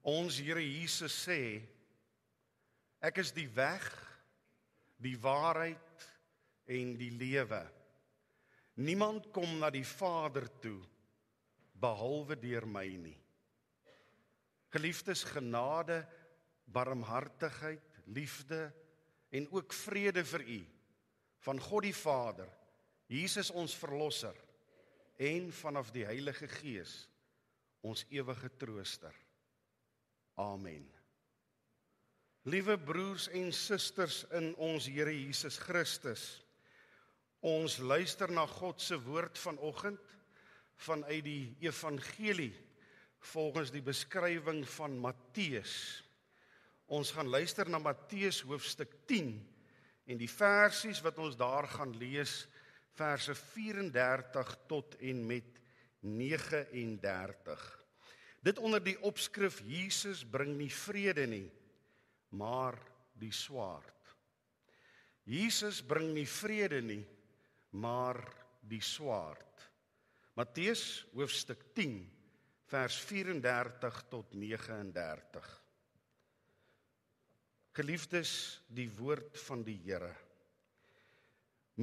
Ons Here Jesus sê, ek is die weg, die waarheid en die lewe. Niemand kom na die Vader toe, behalwe deur my nie. Geliefdes, genade, barmhartigheid, liefde en ook vrede vir u, van God die Vader, Jesus ons Verlosser, en vanaf die Heilige Gees, ons ewige trooster. Amen. Liewe broers en susters in ons Here Jesus Christus, ons luister na God se woord vanoggend vanuit die Evangelie volgens die beskrywing van Matteus. Ons gaan luister na Matteus hoofstuk 10 en die versies wat ons daar gaan lees, verse 34 tot en met 39. Dit onder die opskrif Jesus bring nie vrede nie, maar die swaard. Jesus bring nie vrede nie, maar die swaard. Matteus hoofstuk 10, vers 34 tot 39. Geliefdes, die woord van die Here.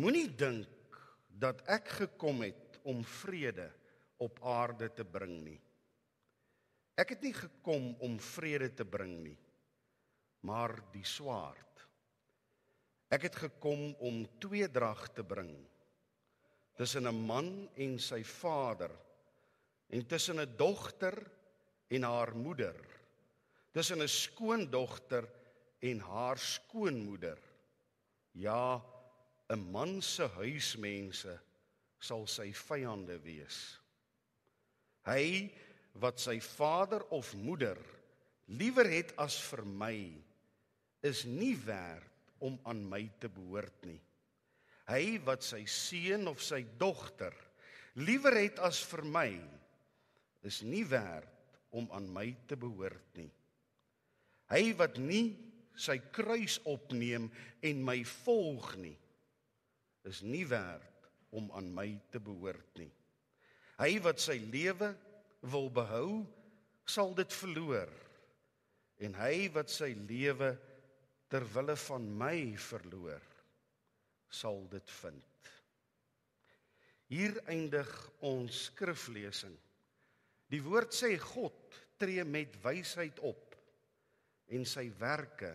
Moenie dink dat ek gekom het om vrede op aarde te bring nie. Ek het nie gekom om vrede te bring nie, maar die swaard. Ek het gekom om tweedrag te bring, tussen 'n man en sy vader, en tussen 'n dogter en haar moeder, tussen 'n skoondogter en haar skoonmoeder. Ja, 'n man se huismense sal sy vyande wees. Hy wat sy vader of moeder liewer het as vir my, is nie werd om aan my te behoort nie. Hy wat sy seun of sy dogter liewer het as vir my, is nie werd om aan my te behoort nie. Hy wat nie sy kruis opneem en my volg nie, is nie werd om aan my te behoort nie. Hy wat sy lewe wil behou, sal dit verloor, en hy wat sy lewe ter wille van my verloor, sal dit vind. Hier eindig ons skriflesing. Die woord sê God tree met wysheid op, en sy werke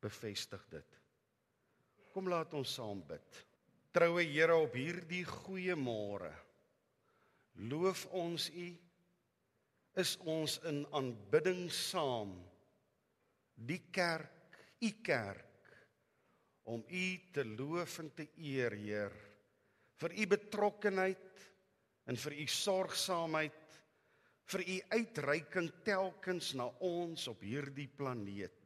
bevestig dit. Kom laat ons saam bid. Troue Here, op hierdie goeie môre, loof ons U, is ons in aanbidding saam, die kerk, U kerk, om U te loof en te eer, Heer, vir U betrokkenheid en vir U sorgsaamheid, vir U uitreiking telkens na ons op hierdie planeet.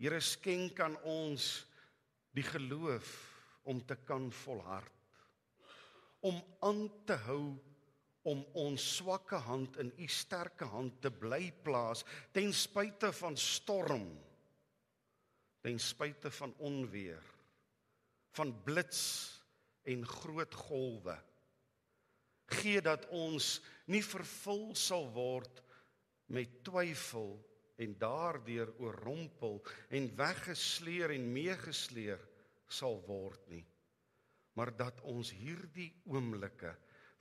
Here, skenk aan ons die geloof om te kan volhard, om aan te hou, om ons swakke hand in U sterke hand te bly plaas, ten spyte van storm, ten spyte van onweer, van blits en groot golwe. Gee dat ons nie vervul sal word met twyfel en daardeur oorrompel en weggesleer en meegesleer sal word nie, maar dat ons hierdie oomblikke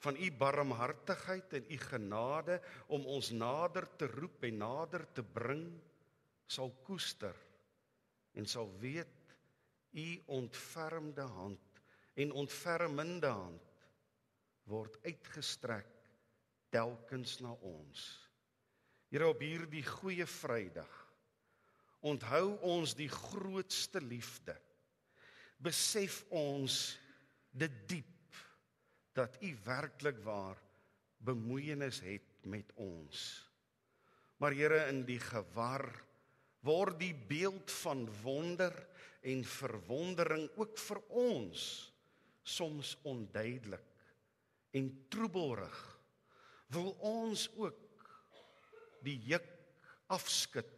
van U barmhartigheid en U genade om ons nader te roep en nader te bring, sal koester en sal weet U ontfermde hand en ontfermende hand word uitgestrek telkens na ons. Here, op hierdie goeie Vrydag, onthou ons die grootste liefde. Besef ons dit diep, dat U werklik waar bemoeienis het met ons. Maar Here, in die gewar word die beeld van wonder en verwondering ook vir ons soms onduidelik en troebelrig. Wil ons ook die juk afskud,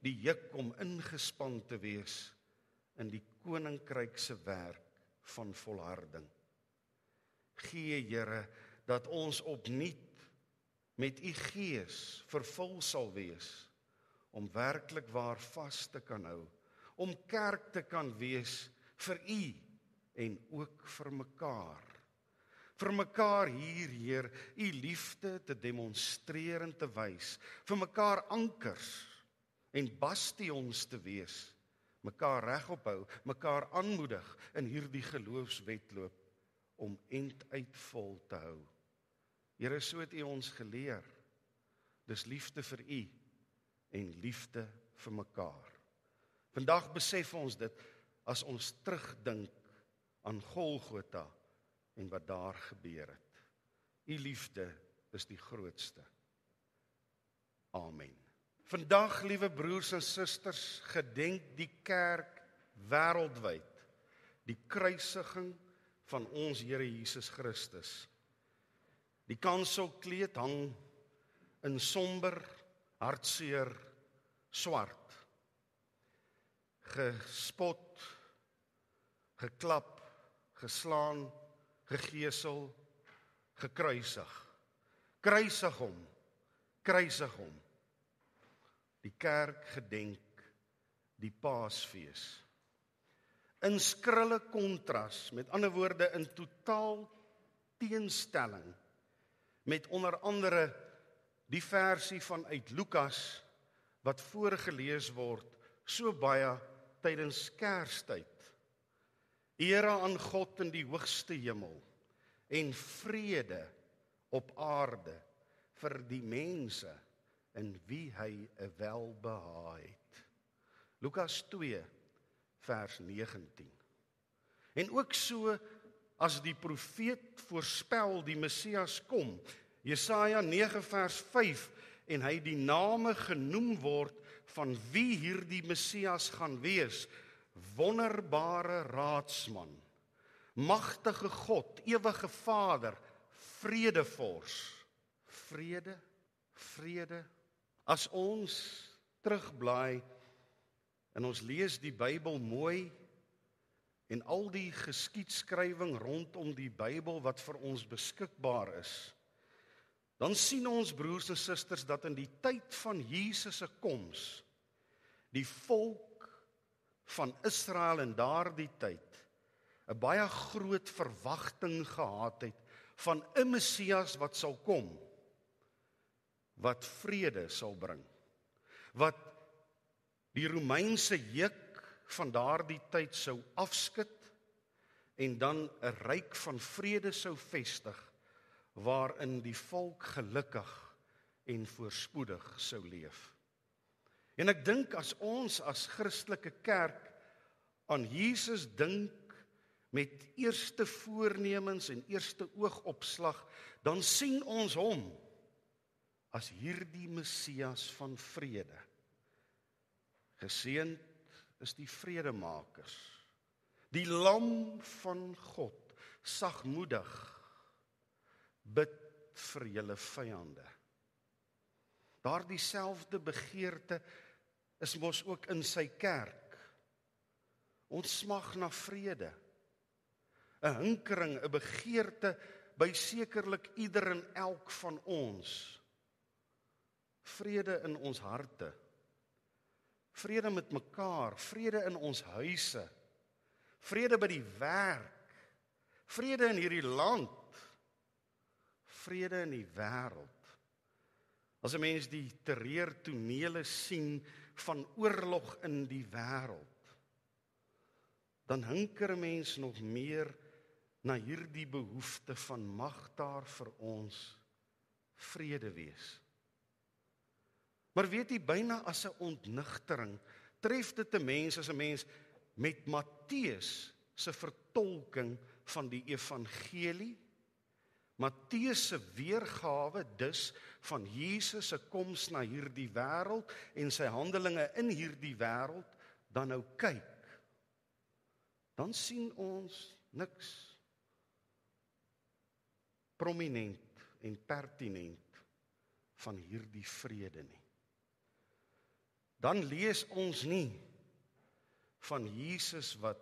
die juk om ingespan te wees in die koninkryk se werk van volharding. Gee, Here, dat ons opnuut met u Gees vervul sal wees, om werklik waar vas te kan hou, om kerk te kan wees vir u en ook vir mekaar. Vir mekaar hier, Heer, u liefde te demonstreer en te wys, vir mekaar ankers en bastions te wees, mekaar regop hou, mekaar aanmoedig in hierdie geloofswedloop om einduit vol te hou. Here, so het u ons geleer. Dis liefde vir u en liefde vir mekaar. Vandag besef ons dit as ons terugdink aan Golgotha en wat daar gebeur het. U liefde is die grootste. Amen. Vandag, liewe broers en susters, gedenk die kerk wêreldwyd die kruisiging van ons Here Jesus Christus. Die kanselkleed hang in somber, hartseer, swart. Gespot, geklap, geslaan, gegesel, gekruisig. Kruisig hom, kruisig hom. Die kerk gedenk die Paasfees. In skrille kontras, met ander woorde in totaal teenstelling, met onder andere die versie vanuit Lukas, wat voorgelees word, so baie tydens Kerstyd. Ere aan God in die hoogste hemel, en vrede op aarde vir die mense, in wie hy 'n welbehae het. Lukas 2, vers 19. En ook so as die profeet voorspel die Messias kom, Jesaja 9 vers 5, en hy die name genoem word van wie hierdie Messias gaan wees, wonderbare raadsman, magtige God, ewige Vader, vredevors. Vrede, vrede. As ons terugblaai en ons lees die Bybel mooi en al die geskiedskrywing rondom die Bybel wat vir ons beskikbaar is, dan sien ons, broers en susters, dat in die tyd van Jesus se koms, die volk van Israel in daardie tyd 'n baie groot verwagting gehad het van 'n Messias wat sal kom, wat vrede sal bring, wat die Romeinse juk van daardie tyd sou afskud en dan 'n ryk van vrede sou vestig, waarin die volk gelukkig en voorspoedig sou leef. En ek dink as ons as Christelike kerk aan Jesus dink met eerste voornemens en eerste oogopslag, dan sien ons hom as hierdie Messias van vrede. Geseënd is die vredemakers, die lam van God, sagmoedig, bid vir julle vyande. Daardie selfde begeerte is mos ook in sy kerk. Ons smag na vrede, 'n hinkering, 'n begeerte by sekerlik ieder en elk van ons. Vrede in ons harte, vrede met mekaar, vrede in ons huise, vrede by die werk, vrede in hierdie land, vrede in die wêreld. As 'n mens die terreurtonele sien van oorlog in die wêreld, dan hinker 'n mens nog meer na hierdie behoefte van mag daar vir ons vrede wees. Maar weet jy, byna as 'n ontnigtering, tref dit 'n mens as 'n mens met Matteus se vertolking van die evangelie, Matteus se weergawe dus van Jesus se koms na hierdie wêreld en sy handelinge in hierdie wêreld, dan nou kyk, dan sien ons niks prominent en pertinent van hierdie vrede nie. Dan lees ons nie van Jesus wat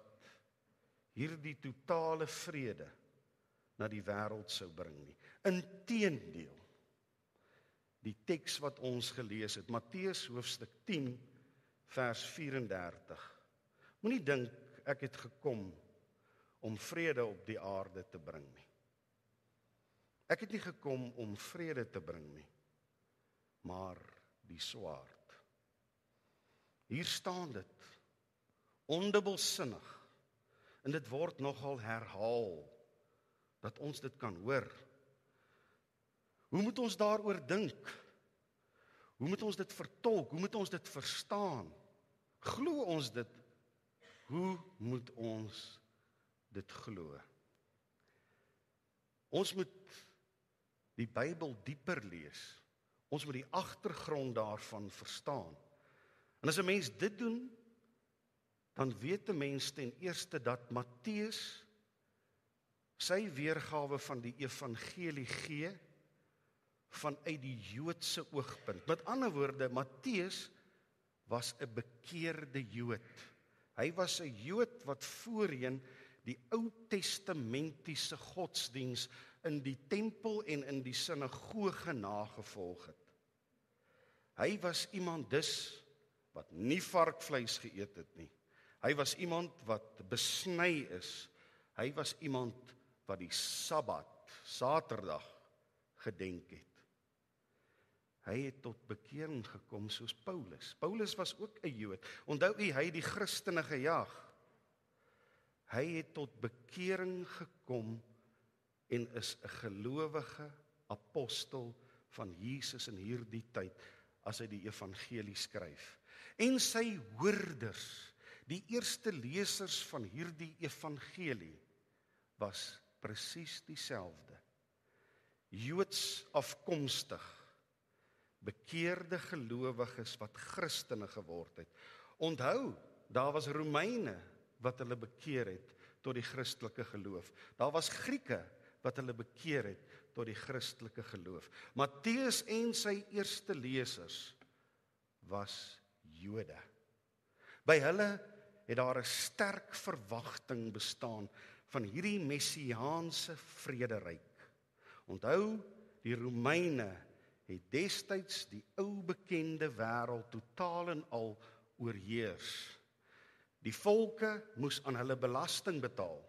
hierdie totale vrede na die wêreld sou bring nie. Inteendeel, die teks wat ons gelees het, Matteus hoofstuk 10, vers 34. Moenie dink ek het gekom om vrede op die aarde te bring nie. Ek het nie gekom om vrede te bring nie, maar die swaard. Hier staan dit, ondubbelsinnig, en dit word nogal herhaal, dat ons dit kan hoor. Hoe moet ons daaroor dink? Hoe moet ons dit vertolk? Hoe moet ons dit verstaan? Glo ons dit? Hoe moet ons dit glo? Ons moet die Bybel dieper lees. Ons moet die agtergrond daarvan verstaan. En as 'n mens dit doen, dan weet 'n mens ten eerste dat Matteus sy weergawe van die evangelie gee vanuit die Joodse oogpunt. Met ander woorde, Matteus was 'n bekeerde Jood. Hy was 'n Jood wat voorheen die Ou Testamentiese godsdiens in die tempel en in die sinagoge nagevolg het. Hy was iemand dus wat nie varkvleis geëet het nie. Hy was iemand wat besny is. Hy was iemand wat die Sabbat, Saterdag, gedenk het. Hy het tot bekering gekom soos Paulus. Paulus was ook 'n Jood. Onthou u, hy het die Christene gejaag. Hy het tot bekering gekom en is 'n gelowige apostel van Jesus in hierdie tyd as hy die evangelie skryf. En sy hoorders, die eerste lesers van hierdie evangelie, was presies dieselfde. Joods afkomstig, bekeerde gelowiges wat Christene geword het. Onthou, daar was Romeine wat hulle bekeer het tot die Christelike geloof. Daar was Grieke wat hulle bekeer het tot die Christelike geloof. Matteus en sy eerste lesers was Jode. By hulle het daar 'n sterk verwagting bestaan van hierdie messiaanse vrederyk. Onthou, die Romeine het destyds die ou bekende wêreld totaal en al oorheers. Die volke moes aan hulle belasting betaal.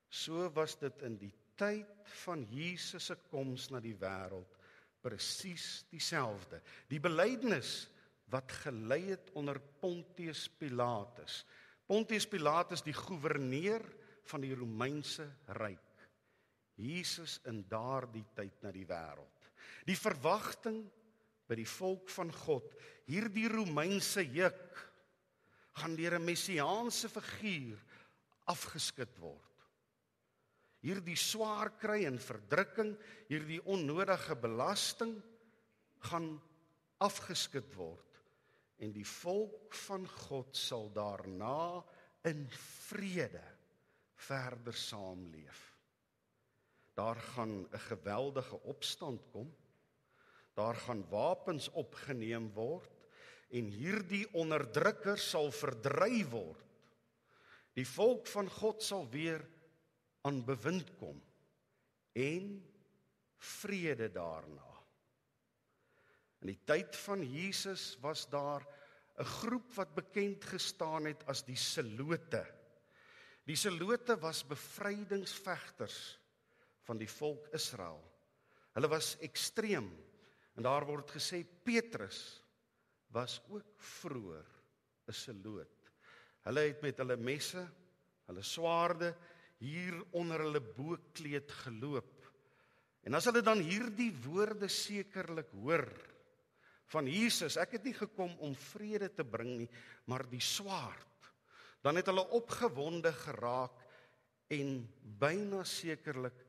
So was dit in die tyd van Jesus se koms na die wêreld presies dieselfde. Die belydenis wat gelei het onder Pontius Pilatus. Pontius Pilatus, die goewerneur van die Romeinse ryk. Jesus in daardie tyd na die wêreld. Die verwagting by die volk van God, hierdie Romeinse juk, gaan deur 'n messiaanse figuur afgeskit word. Hierdie swaar kry en verdrukking, hierdie onnodige belasting, gaan afgeskit word. En die volk van God sal daarna in vrede verder saamleef. Daar gaan 'n geweldige opstand kom. Daar gaan wapens opgeneem word en hierdie onderdrukkers sal verdryf word. Die volk van God sal weer aan bewind kom en vrede daarna. In die tyd van Jesus was daar 'n groep wat bekend gestaan het as die Selote. Die Selote was bevrydingsvegters van die volk Israel. Hulle was ekstreem en daar word gesê Petrus was ook vroeër 'n Seloot. Hulle het met hulle messe, hulle swaarde hier onder hulle boekleed geloop. En as hulle dan hierdie woorde sekerlik hoor van Jesus, ek het nie gekom om vrede te bring nie, maar die swaard, dan het hulle opgewonde geraak en byna sekerlik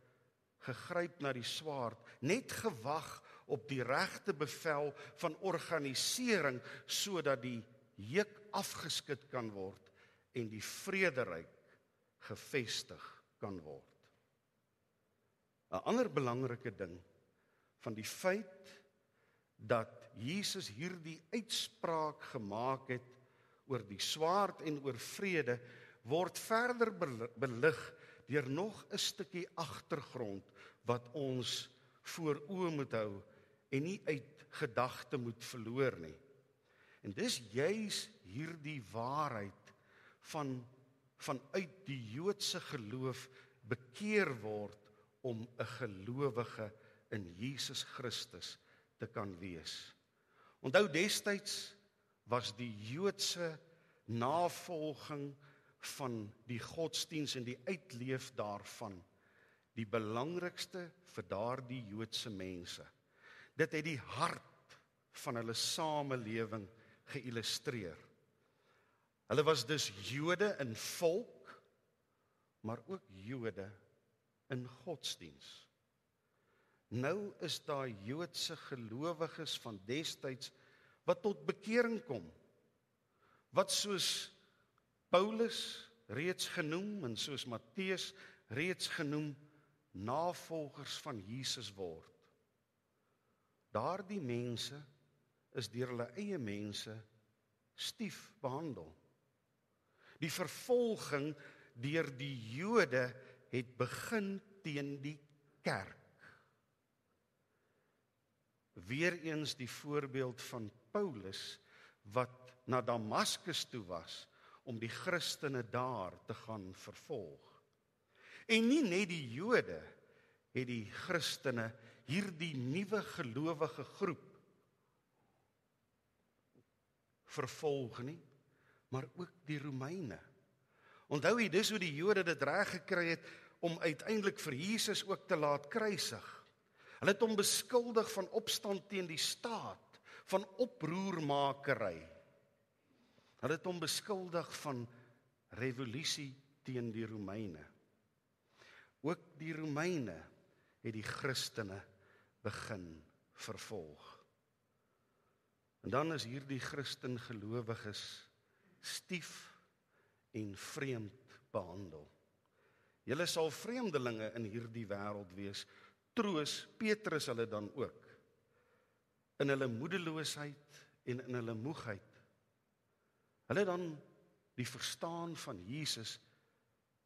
gegryp na die swaard, net gewag op die regte bevel van organisering, sodat die juk afgeskit kan word en die vrederyk gevestig kan word. 'n Ander belangrike ding van die feit dat Jesus hierdie uitspraak gemaak het oor die swaard en oor vrede, word verder belig deur nog 'n stukkie agtergrond wat ons voor oë moet hou en nie uit gedagte moet verloor nie. En dis juis hierdie waarheid vanuit die Joodse geloof bekeer word om 'n gelowige in Jesus Christus te kan wees. Onthou, destyds was die Joodse navolging van die godsdiens en die uitleef daarvan die belangrikste vir daardie Joodse mense. Dit het die hart van hulle samelewing geïllustreer. Hulle was dus Jode in volk, maar ook Jode in godsdiens. Nou is daar Joodse gelowiges van destyds wat tot bekering kom, wat soos Paulus reeds genoem en soos Matteus reeds genoem, navolgers van Jesus word. Daardie mense is deur hulle eie mense stief behandel. Die vervolging deur die Jode het begin teen die kerk. Weereens die voorbeeld van Paulus wat na Damaskus toe was om die Christene daar te gaan vervolg. En nie net die Jode het die Christene, hierdie nuwe gelowige groep, vervolg nie, maar ook die Romeine. Onthou jy, dis hoe die Jode dit reg gekry het om uiteindelik vir Jesus ook te laat kruisig. Hulle het hom beskuldig van opstand teen die staat, van oproermakery. Hulle het hom beskuldig van revolusie teen die Romeine. Ook die Romeine het die Christene begin vervolg. En dan is hierdie Christen gelowiges stief en vreemd behandel. Julle sal vreemdelinge in hierdie wêreld wees, troos Petrus hulle dan ook, in hulle moedeloosheid en in hulle moegheid. Hulle dan die verstaan van Jesus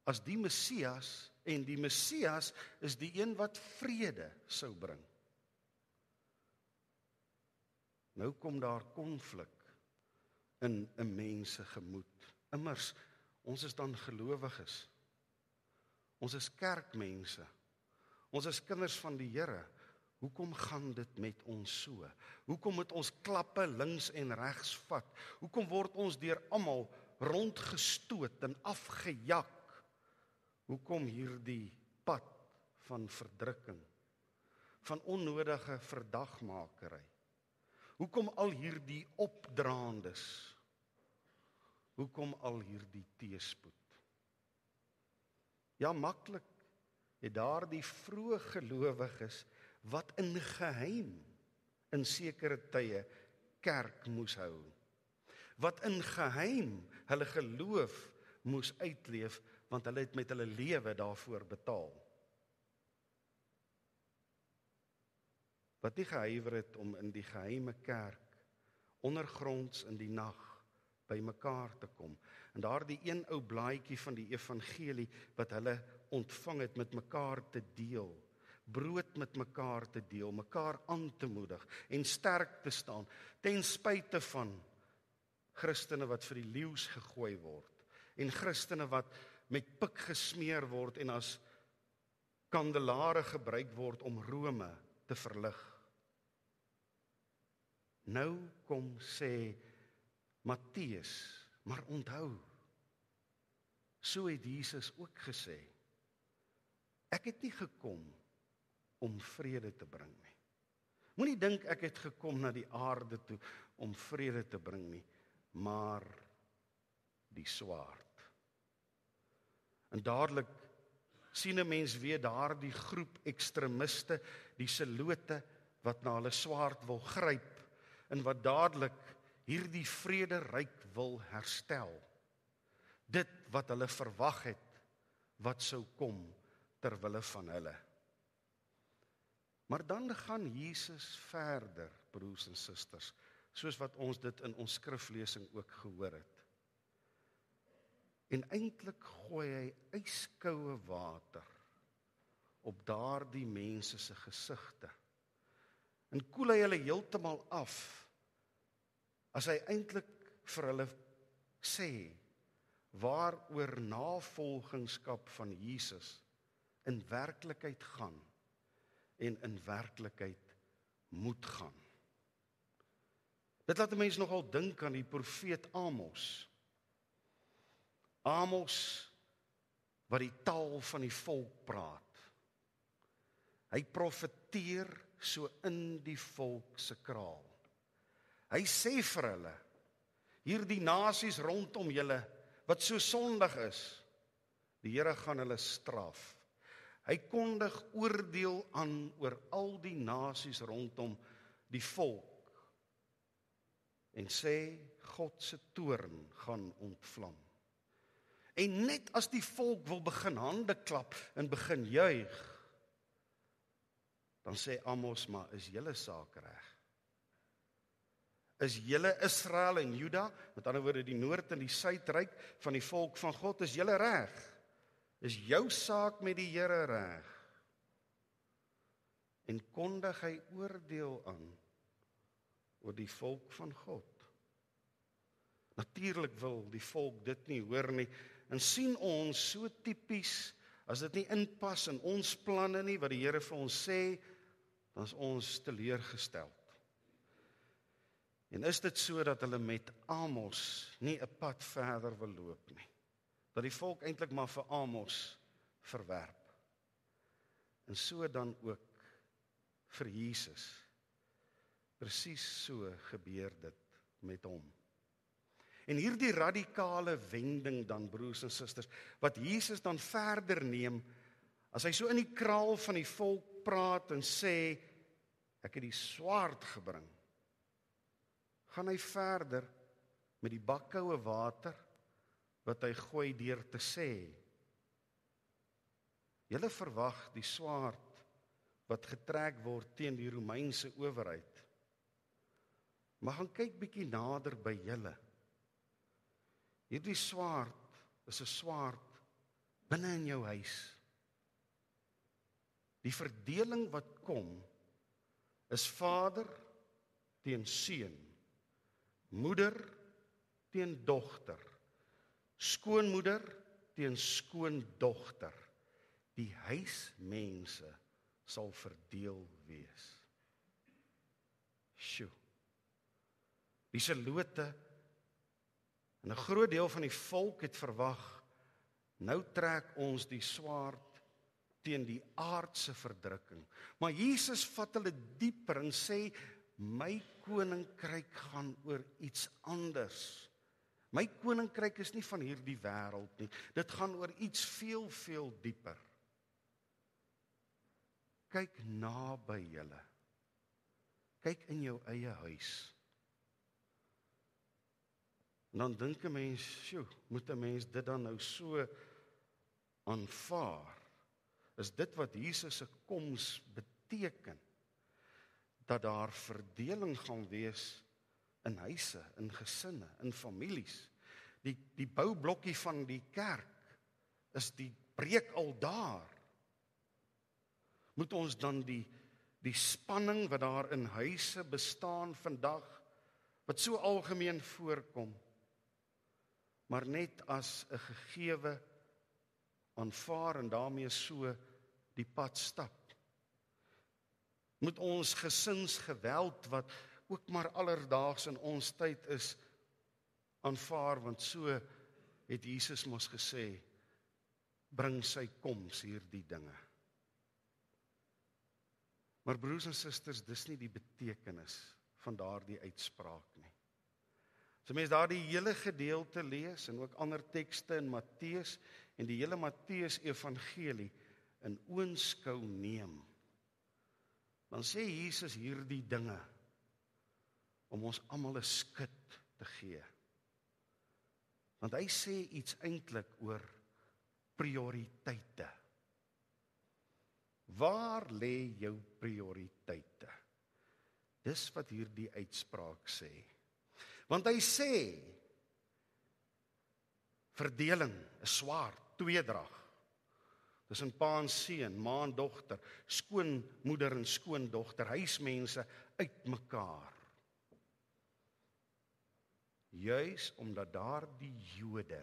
as die Messias, en die Messias is die een wat vrede sou bring. Nou kom daar konflik in 'n mens se gemoed. Immers, ons is dan gelowiges. Ons is kerkmense. Ons is kinders van die Here. Hoekom gaan dit met ons so? Hoekom moet ons klappe links en regs vat? Hoekom word ons deur almal rondgestoot en afgejak? Hoekom hierdie pad van verdrukking, van onnodige verdagmakery? Hoekom al hierdie opdraandes? Hoekom al hierdie teëspoed? Ja, maklik het daardie vroeë gelowiges wat in geheim in sekere tye kerk moes hou, wat in geheim hulle geloof moes uitleef, want hulle het met hulle lewe daarvoor betaal. Wat nie gehuiwer het om in die geheime kerk, ondergronds in die nag, by mekaar te kom, en daardie een ou blaadjie van die evangelie, wat hulle ontvang het, met mekaar te deel, brood met mekaar te deel, mekaar aan te moedig, en sterk te staan, ten spyte van Christene wat vir die leeu's gegooi word, en Christene wat met pik gesmeer word, en as kandelare gebruik word om Rome te verlig. Nou kom sê Matteus, maar onthou, so het Jesus ook gesê, ek het nie gekom om vrede te bring nie. Moenie dink ek het gekom na die aarde toe om vrede te bring nie, maar die swaard. En dadelik sien 'n mens weer daardie groep ekstremiste, die selote wat na hulle swaard wil gryp en wat dadelik hierdie vrederyk wil herstel. Dit wat hulle verwag het, wat sou kom ter wille van hulle. Maar dan gaan Jesus verder, broers en susters, soos wat ons dit in ons skriflesing ook gehoor het. En eintlik gooi hy ijskoue water op daardie mense se gesigte. en koel hy hulle heeltemal af, as hy eintlik vir hulle sê, waaroor navolgingskap van Jesus in werklikheid gaan, en in werklikheid moet gaan. Dit laat 'n mens nogal dink aan die profeet Amos. Amos, wat die taal van die volk praat. Hy profeteer so in die volk se kraal. Hy sê vir hulle, hierdie nasies rondom julle, wat so sondig is, die Here gaan hulle straf. Hy kondig oordeel aan oor al die nasies rondom die volk, en sê, God se toorn gaan ontvlam. En net as die volk wil begin hande klap en begin juig, dan sê Amos, maar is julle saak reg? Is julle Israel en Juda, met ander woorde die noord en die suidryk van die volk van God, is julle reg? Is jou saak met die Here reg? En kondig hy oordeel aan oor die volk van God. Natuurlik wil die volk dit nie hoor nie, en sien ons so tipies, as dit nie inpas in ons planne nie, wat die Here vir ons sê, dan is ons teleurgesteld. En is dit so dat hulle met Amos nie 'n pad verder wil loop nie? Dat die volk eintlik maar vir Amos verwerp. En so dan ook vir Jesus. Presies so gebeur dit met hom. En hierdie radikale wending dan, broers en susters, wat Jesus dan verder neem, as hy so in die kraal van die volk praat en sê, ek het die swaard gebring, gaan hy verder met die bakkoue water, wat hy gooi deur te sê, julle verwag die swaard, wat getrek word teen die Romeinse owerheid, maar gaan kyk bietjie nader by julle. Hierdie swaard is 'n swaard binne in jou huis. Die verdeling wat kom, is vader teen seun, moeder teen dogter, skoonmoeder teen skoondogter. Die huismense sal verdeel wees. Sjoe. Die Zelote en 'n groot deel van die volk het verwag, nou trek ons die swaard teen die aardse verdrukking. Maar Jesus vat hulle dieper en sê, my koninkryk gaan oor iets anders. My koninkryk is nie van hierdie wêreld nie. Dit gaan oor iets veel, veel dieper. Kyk naby julle. Kyk in jou eie huis. En dan dink 'n mens, sjoe, moet 'n mens dit dan nou so aanvaar? Is dit wat Jesus se koms beteken? Dat daar verdeling gaan wees in huise, in gesinne, in families. Die boublokkie van die kerk is die breek al daar. Moet ons dan die spanning wat daar in huise bestaan vandag, wat so algemeen voorkom, maar net as 'n gegewe aanvaar en daarmee so die pad stap? Moet ons gesinsgeweld, wat ook maar alledaags in ons tyd is, aanvaar, want so het Jesus mos gesê, bring sy koms hierdie dinge. Maar broers en susters, dis nie die betekenis van daardie uitspraak nie. As 'n mens daardie hele gedeelte lees, en ook ander tekste in Matteus, en die hele Matteus evangelie in oënskou neem, dan sê Jesus hierdie dinge, om ons almal 'n skud te gee. Want hy sê iets eintlik oor prioriteite. Waar lê jou prioriteite? Dis wat hierdie uitspraak sê. Want hy sê, verdeling, 'n swaard, tweedrag. Dis 'n pa en seun, ma en dogter, skoonmoeder en skoondogter, huismense uitmekaar. Juis omdat daardie Jode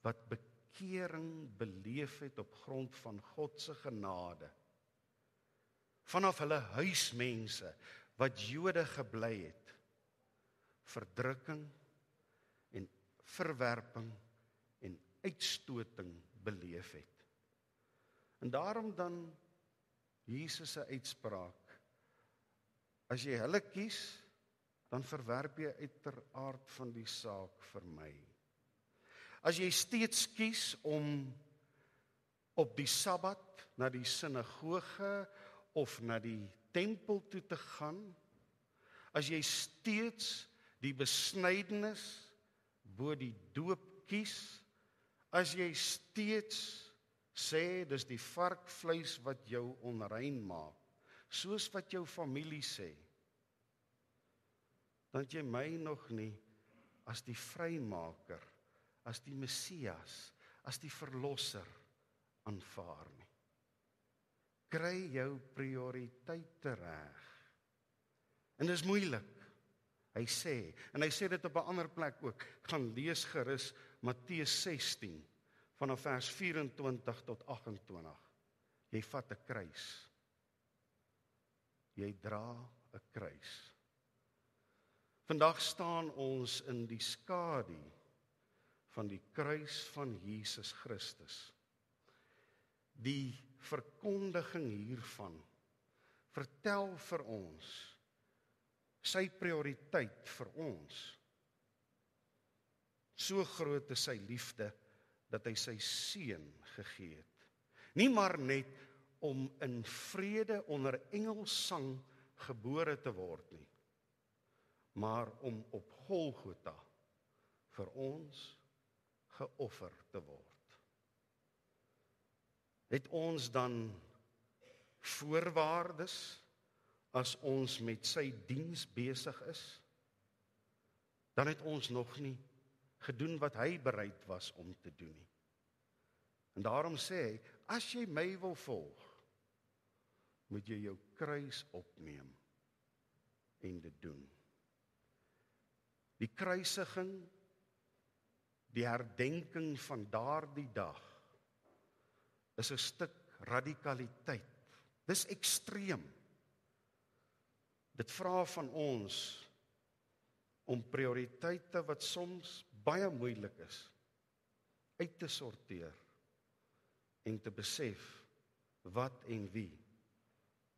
wat bekering beleef het op grond van God se genade, vanaf hulle huismense wat Jode gebly het, verdrukking en verwerping en uitstoting beleef het. En daarom dan Jesus se uitspraak, as jy hulle kies, dan verwerp jy uiteraard van die saak vir my. As jy steeds kies om op die Sabbat na die sinagoge of na die tempel toe te gaan, as jy steeds die besnydenis bo die doop kies, as jy steeds sê dis die varkvleis wat jou onrein maak, soos wat jou familie sê, dan het jy my nog nie as die vrymaker, as die Messias, as die verlosser aanvaar nie. Kry jou prioriteite reg. En dis moeilik. Hy sê, en hy sê dit op 'n ander plek ook, gaan lees gerus Matteus 16, vanaf vers 24 tot 28. Jy vat 'n kruis. Jy dra 'n kruis. Vandag staan ons in die skadu van die kruis van Jesus Christus. Die verkondiging hiervan vertel vir ons sy prioriteit vir ons. So groot is sy liefde dat hy sy seun gegee het. Nie maar net om in vrede onder engelsang gebore te word nie, maar om op Golgotha vir ons geoffer te word. Het ons dan voorwaardes as ons met sy diens besig is? Dan het ons nog nie gedoen wat hy bereid was om te doen nie. En daarom sê hy, as jy my wil volg, moet jy jou kruis opneem en dit doen. Die kruisiging, die herdenking van daardie dag, is 'n stuk radikaliteit. Dis ekstreem. Dit vra van ons om prioriteite wat soms baie moeilik is, uit te sorteer en te besef wat en wie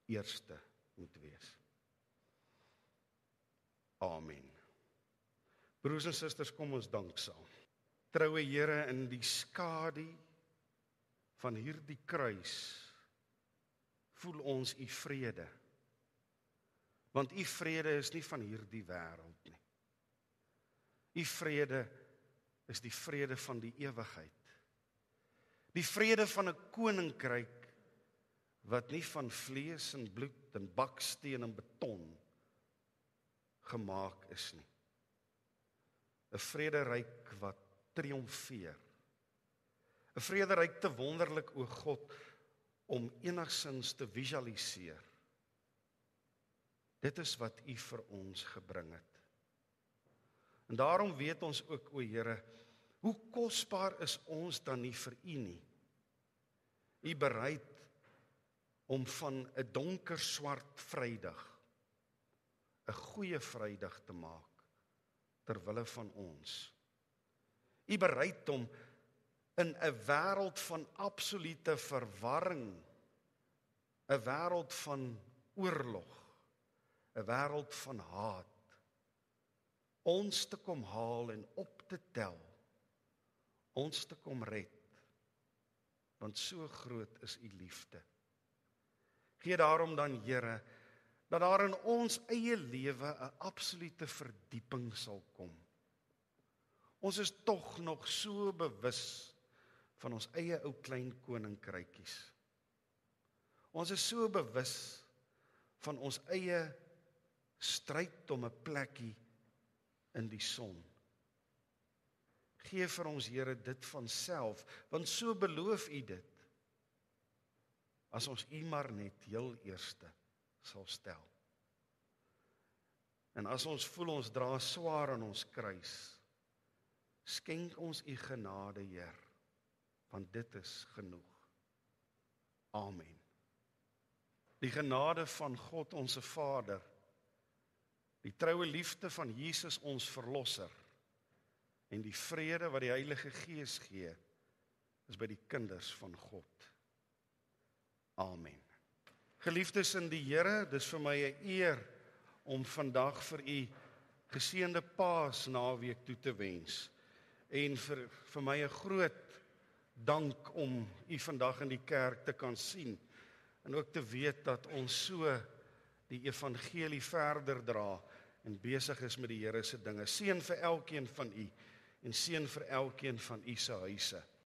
eerste moet wees. Amen. Broers en susters, kom ons dank saam. Troue Here, in die skadu van hierdie kruis voel ons u vrede. Want u vrede is nie van hierdie wêreld nie. U vrede is die vrede van die ewigheid. Die vrede van 'n koninkryk wat nie van vlees en bloed en baksteen en beton gemaak is nie. 'n vrederyk wat triomfeer. 'n vrederyk te wonderlik, o God, om enigsins te visualiseer. Dit is wat u vir ons gebring het. En daarom weet ons ook, o Here, hoe kosbaar is ons dan nie vir u nie. U bereid om van 'n donker swart Vrydag 'n goeie Vrydag te maak ter wille van ons. U bereid om in 'n wêreld van absolute verwarring, 'n wêreld van oorlog, 'n wêreld van haat, ons te kom haal en op te tel, ons te kom red, want so groot is u liefde. Gee daarom dan, Here, dat daar in ons eie lewe 'n absolute verdieping sal kom. Ons is tog nog so bewus van ons eie ou klein koninkrykies. Ons is so bewus van ons eie stryd om 'n plekkie in die son. Gee vir ons, Here, dit van self, want so beloof u dit. as ons U maar net heel eerste sal stel. En as ons voel ons dra swaar aan ons kruis, skenk ons U genade, Heer, want dit is genoeg. Amen. Die genade van God onse Vader, die troue liefde van Jesus ons Verlosser, en die vrede wat die Heilige Gees gee, is by die kinders van God. Amen. Geliefdes in die Here, dis vir my 'n eer om vandag vir U geseënde Paasnaweek toe te wens. En vir my 'n groot dank om U vandag in die kerk te kan sien. En ook te weet dat ons so die evangelie verder dra en besig is met die Here se dinge. Seën vir elkeen van U en seën vir elkeen van U se huise.